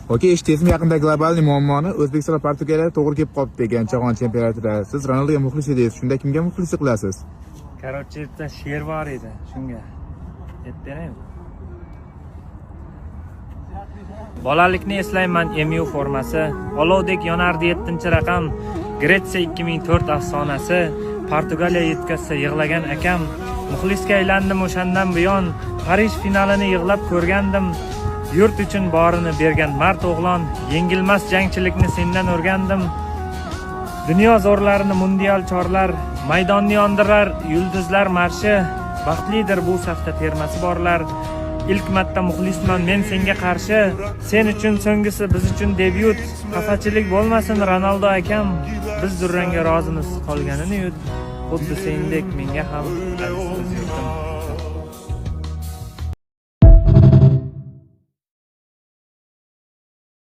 Okey, eshitdingizmi, yaqinda globalniy muammoni O'zbekiston va Portugaliya to'g'ri kelib qoldi degan jahon chempionatida. Siz Ronaldoga muxlis edingiz. Shunda kimga muxlislik qilasiz? Короче, bitta she'r bor edi, shunga aytdim. Bolalikni eslayman MU formasi, olovdek yonardi 7-raqam, Gretsiya 2004 afsonasi, Portugaliya yetkazsa yig'lagan akam, muxlisga aylandim o'shandan buyon, Parij finalini yig'lab ko'rgandim. Yurt uchun borini bergan mard o'g'lon, yengilmas jangchilikni sendan o'rgandim. Dunyo zo'rlarini mundial chorlar, maydonni yondirar yulduzlar marshi, baxtlidir bu safda termasi borlar. İlk marta muxlisman men senga qarshi, sen uchun so'nggisi biz uchun debyut. Xafachilik bo'lmasin Ronaldo akam, biz durrangga rozimiz qolganini yut. Xuddi sendek menga ham